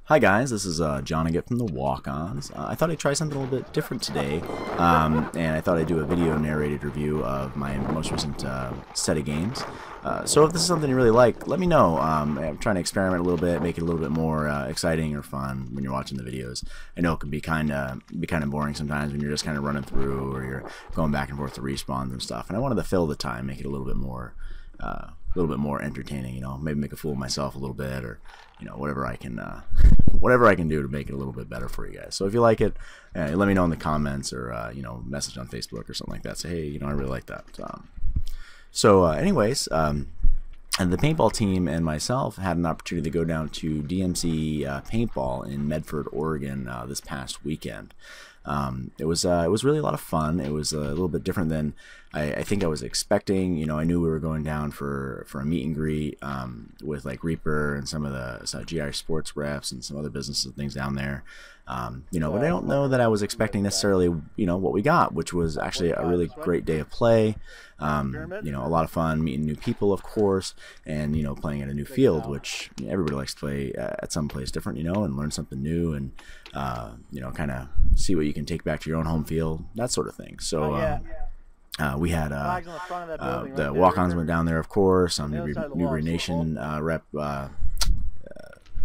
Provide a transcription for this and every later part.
Hi guys, this is Johnaget from the Walk-Ons. I thought I'd try something a little bit different today, and I thought I'd do a video narrated review of my most recent set of games. So if this is something you really like, let me know. I'm trying to experiment a little bit, make it a little bit more exciting or fun when you're watching the videos. I know it can be kind of boring sometimes when you're just kind of running through or you're going back and forth to respawns and stuff. And I wanted to fill the time, make it a little bit more entertaining. You know, maybe make a fool of myself a little bit, or whatever I can do to make it a little bit better for you guys. So if you like it, let me know in the comments, or message on Facebook or something like that. Say, hey, I really like that. Anyways, and the paintball team and myself had an opportunity to go down to DMZ Paintball in Medford, Oregon this past weekend. It was really a lot of fun. It was a little bit different than I think I was expecting. I knew we were going down for a meet and greet with like Reaper and some of the GI Sports reps and some other businesses and things down there. But I don't know that I was expecting necessarily what we got, which was actually a really great day of play. A lot of fun meeting new people, of course, and playing at a new field, which everybody likes to play at some place different, and learn something new, and kind of see what you can take back to your own home field, that sort of thing. So we had the Walk-Ons went down there, of course. Newbury Nation rep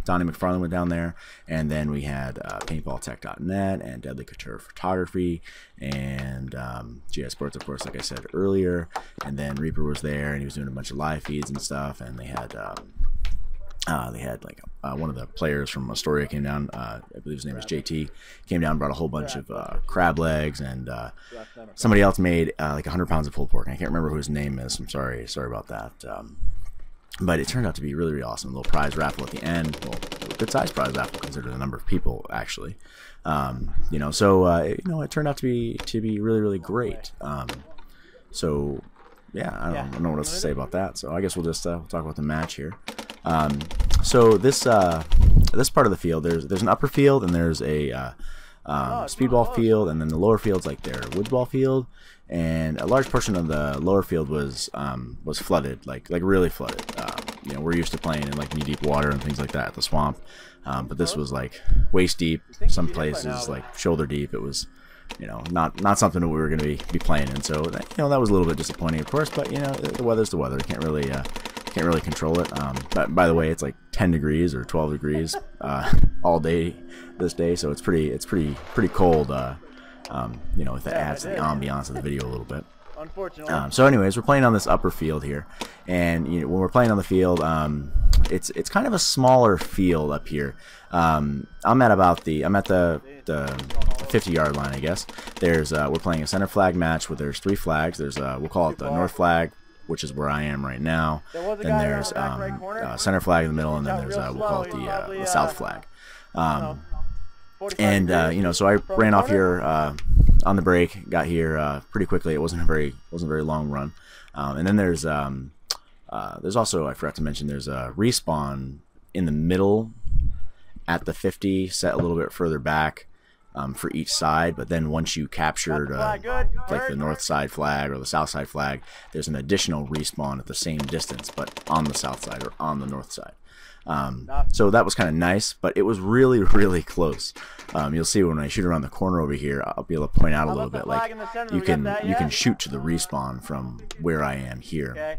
Donnie McFarland went down there, and then we had PaintballTech.net and Deadly Couture Photography and GI Sports, of course, like I said earlier. And then Reaper was there, and he was doing a bunch of live feeds and stuff. And they had like one of the players from Astoria came down. I believe his name was JT. Came down, brought a whole bunch of crab legs, and somebody else made like 100 pounds of pulled pork. I can't remember who his name is. I'm sorry about that. But it turned out to be really, really awesome. A little prize raffle at the end. Well, a good sized prize raffle considering the number of people, actually. It turned out to be really, really great. Yeah, I don't know what else to say about that. So I guess we'll just we'll talk about the match here. So this part of the field, there's an upper field, and there's a speedball field, and then the lower field's like their woodsball field. And a large portion of the lower field was flooded, like really flooded. We're used to playing in like knee-deep water and things like that at the swamp, but this was like waist deep. Some places like shoulder deep. It was, not something that we were going to be playing in. So that was a little bit disappointing, of course. But the weather's the weather. Can't really control it. But by the way, it's like 10 degrees or 12 degrees all day this day, so it's pretty cold. If that adds to the ambiance of the video a little bit. Unfortunately. So anyways, we're playing on this upper field here, and when we're playing on the field, it's kind of a smaller field up here. I'm at the 50-yard line, I guess. We're playing a center flag match where there's 3 flags. There's we'll call it the north flag, which is where I am right now. Then there's center flag in the middle, and then there's we'll call it the south flag. So I ran off here on the break, got here pretty quickly. It wasn't a very long run. And then there's also, I forgot to mention, there's a respawn in the middle at the 50, set a little bit further back for each side. But then once you captured like the north side flag or the south side flag, there's an additional respawn at the same distance, but on the south side or on the north side. So that was kind of nice, but it was really, really close. You'll see when I shoot around the corner over here, I'll be able to point out a little bit. Like you can shoot to the respawn from where I am here.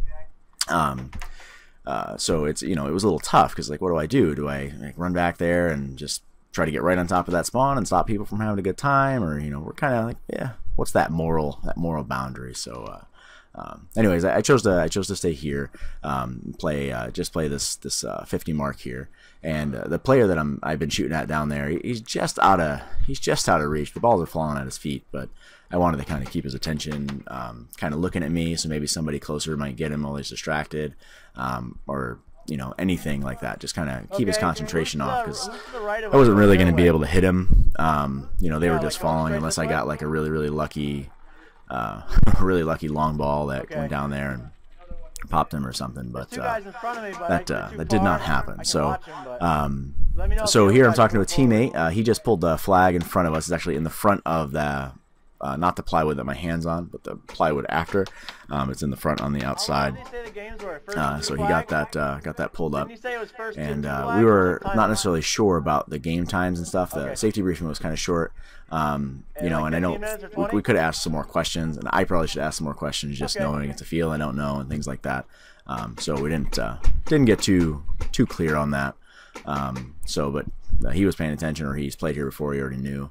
So it's it was a little tough because like, what do I do? Do I like run back there and just try to get right on top of that spawn and stop people from having a good time, or we're kind of like, yeah, what's that moral boundary? So. Anyways, I chose to stay here, play this 50 mark here, and the player that I've been shooting at down there, he's just out of reach. The balls are falling at his feet, but I wanted to kind of keep his attention, kind of looking at me, so maybe somebody closer might get him while he's distracted, or anything like that. Just kind of keep his concentration off, because I wasn't really going to be able to hit him. They were just falling unless I got like a really lucky. Long ball that went down there and popped him or something, but that did not happen. So here I'm talking to a teammate. He just pulled the flag in front of us. It's actually in the front of the not the plywood that my hand's on, but the plywood after. It's in the front on the outside. So he got that pulled up, and we were not necessarily sure about the game times and stuff. The safety briefing was kind of short, you know, and I know we could have asked some more questions, and I probably should ask some more questions, just knowing it's a field I don't know and things like that. So we didn't get too clear on that. But he was paying attention, or he's played here before. He already knew.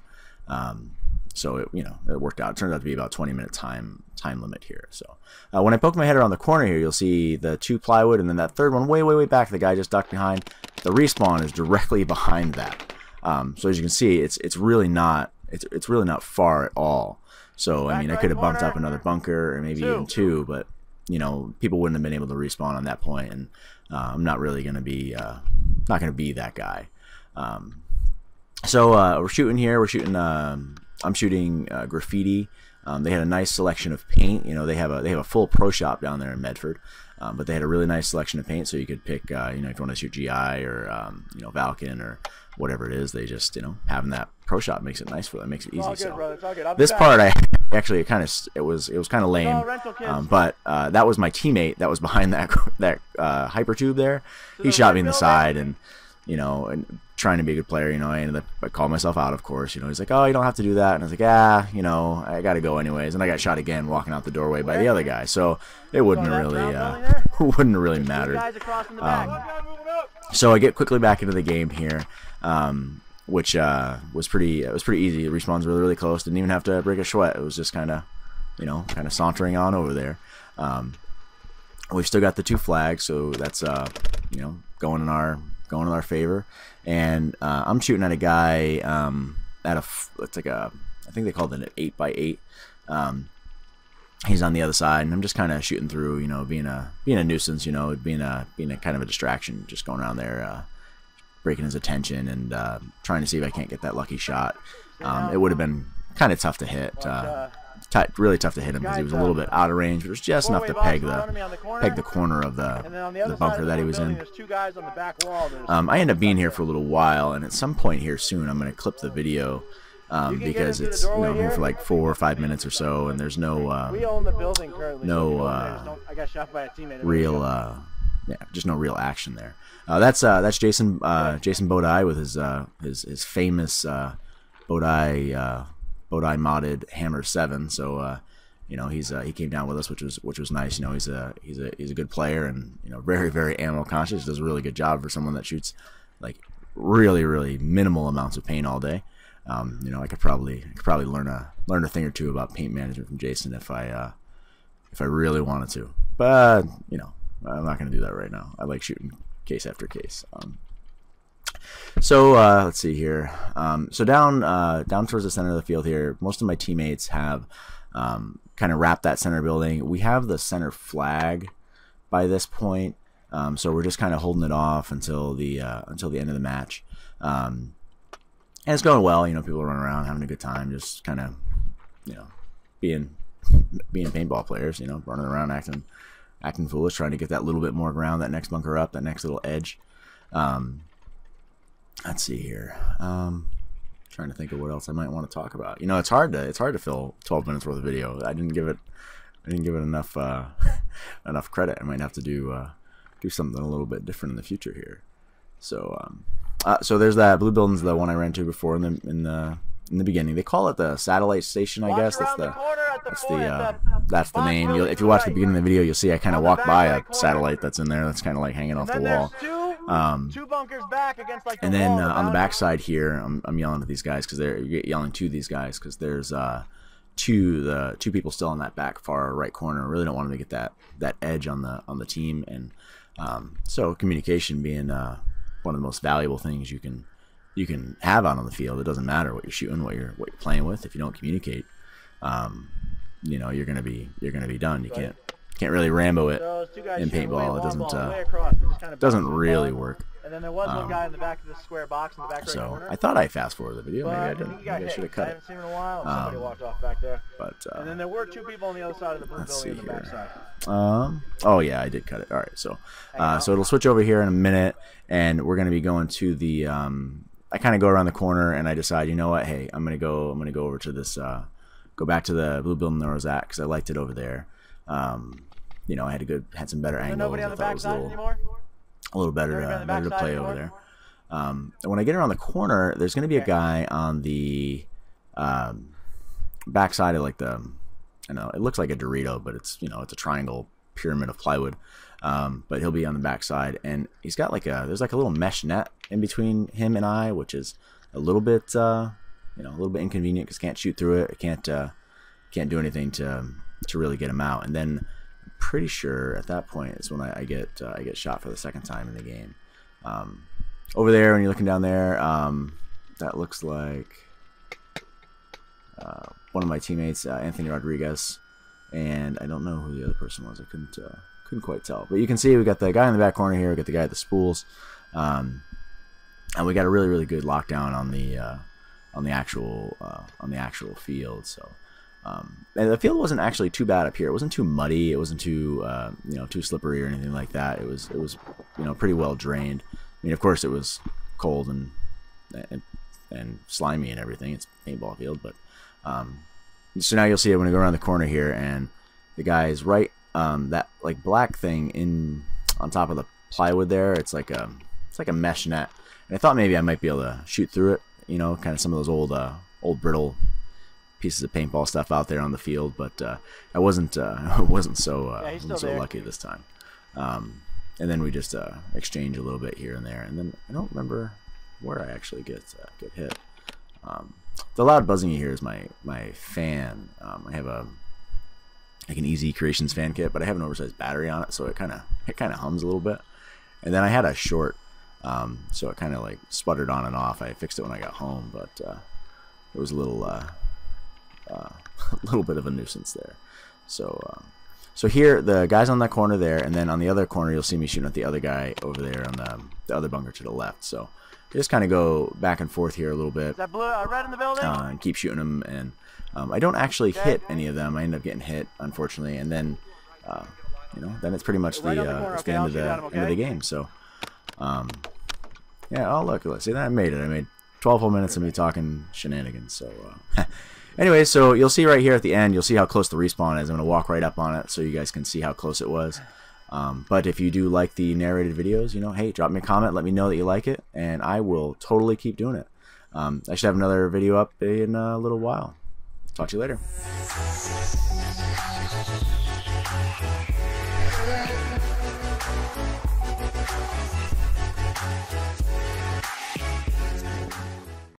So it worked out. It turned out to be about 20-minute time limit here. So when I poke my head around the corner here, you'll see the 2 plywood, and then that third one way back. The guy just ducked behind. The respawn is directly behind that. So as you can see, it's really not far at all. So I mean, I could have bumped up another bunker, or maybe even 2, but you know, people wouldn't have been able to respawn on that point, and I'm not really going to be that guy. We're shooting here. We're shooting. I'm shooting graffiti. They had a nice selection of paint. You know, they have a full pro shop down there in Medford, but they had a really nice selection of paint. So you could pick, you know, if you want to shoot GI or you know, Valken or whatever it is. They just, you know, having that pro shop makes it nice for them, makes it easy. This part, it was kind of lame, but that was my teammate that was behind that hyper tube there. He shot me in the side, and you know, and trying to be a good player, you know, I called myself out, of course. You know, he's like, "Oh, you don't have to do that," and I was like, you know, I got to go anyways. And I got shot again walking out the doorway by the other guy, so it wouldn't really mattered. So I get quickly back into the game here, which was pretty easy. The respawn's really close. Didn't even have to break a sweat. It was just kind of sauntering on over there. We've still got the 2 flags, so that's you know, going in our favor. And I'm shooting at a guy it's like I think they called it an 8x8. He's on the other side, and I'm just kind of shooting through, you know, being a nuisance, you know, being a kind of a distraction, just going around there, breaking his attention, and trying to see if I can't get that lucky shot. It would have been kind of tough to hit. Really tough to hit him because he was a little bit out of range, but it was just enough to peg the corner of the bunker that he was in. I end up being here for a little while, and at some point here soon, I'm going to clip the video because it's, you know, I'm here for like 4 or 5 minutes or so, and there's no real action there. That's Jason Bodai with his famous Bodai modded Hammer 7. So you know, he came down with us, which was nice. You know, he's a good player, and you know, very ammo conscious. Does a really good job for someone that shoots like really minimal amounts of paint all day. You know, I could probably learn a thing or two about paint management from Jason if I really wanted to. But you know, I'm not going to do that right now. I like shooting case after case. Let's see here. So down towards the center of the field here, most of my teammates have kind of wrapped that center building. We have the center flag by this point, so we're just kind of holding it off until the end of the match. And it's going well. You know, people are running around having a good time, just kind of, you know, being paintball players. You know, running around acting foolish, trying to get that little bit more ground, that next bunker up, that next little edge. Let's see here. Trying to think of what else I might want to talk about. You know, it's hard to fill 12 minutes worth of video. I didn't give it enough enough credit. I might have to do something a little bit different in the future here. So there's that blue building's the one I ran to before in the beginning. They call it the satellite station, I guess. That's the name. If you watch the beginning of the video, you'll see I kind of walk by a satellite that's in there. That's kind of like hanging off the wall. Two bunkers back against like the and then on the back side here, I'm yelling at these guys because they're yelling to these guys because there's two people still on that back far right corner. I really don't want them to get that edge on the team, and so communication being one of the most valuable things you can have out on the field. It doesn't matter what you're shooting, what you're playing with. If you don't communicate, you know, you're gonna be done. You can't really Rambo it in paintball. It doesn't really work. And then there was one guy in the back of the square box in the back right corner. I thought I fast forwarded the video. Maybe I didn't. Maybe I should have cut it. I haven't seen him in a while. Somebody walked off back there. But and then there were 2 people on the other side of the blue building in the back side. Oh yeah, I did cut it. All right, so it'll switch over here in a minute, and we're gonna be going to the. I kind of go around the corner, and I decide, you know what? Hey, I'm gonna go over to this go back to the blue building where I was at because I liked it over there. You know, I had some better angles. I thought it was a little better to play over there. And when I get around the corner, there's going to be a guy on the back side of like the, I know it looks like a Dorito, but it's, you know, it's a triangle pyramid of plywood. But he'll be on the back side, and he's got like there's like a little mesh net in between him and I, which is a little bit, you know, a little bit inconvenient because can't shoot through it. I can't do anything to really get him out. And then I'm pretty sure at that point is when I get shot for the second time in the game. Over there, when you're looking down there, that looks like one of my teammates, Anthony Rodriguez, and I don't know who the other person was. I couldn't quite tell, but you can see we got the guy in the back corner here. We got the guy at the spools, and we got a really good lockdown on the actual field. So, and the field wasn't actually too bad up here. It wasn't too muddy. It wasn't too you know, too slippery or anything like that. It was you know, pretty well drained. I mean, of course, it was cold and slimy and everything. It's a paintball field, but so now you'll see it when we go around the corner here, and the guy is right. That like black thing on top of the plywood there. It's like a mesh net, and I thought maybe I might be able to shoot through it. You know, kind of some of those old brittle pieces of paintball stuff out there on the field, but I wasn't so lucky this time. And then we just exchange a little bit here and there, and then I don't remember where I actually get hit. The loud buzzing you hear is my fan. I have like an Easy Creations fan kit, but I have an oversized battery on it, so it kind of hums a little bit. And then I had a short, so it kind of like sputtered on and off. I fixed it when I got home, but it was a little bit of a nuisance there. So here, the guy's on that corner there, and then on the other corner, you'll see me shooting at the other guy over there on the other bunker to the left. So just kind of go back and forth here a little bit. Is that blue, red in the building? And keep shooting them, and I don't actually hit any of them. I end up getting hit, unfortunately, and then you know, then it's pretty much the end of the game. So yeah. Oh look, let's see that I made it. I made 12 whole minutes of me talking shenanigans. So anyway, so you'll see right here at the end, you'll see how close the respawn is. I'm gonna walk right up on it so you guys can see how close it was. But if you do like the narrated videos, you know, hey, drop me a comment, let me know that you like it, and I will totally keep doing it. I should have another video up in a little while. Talk to you later.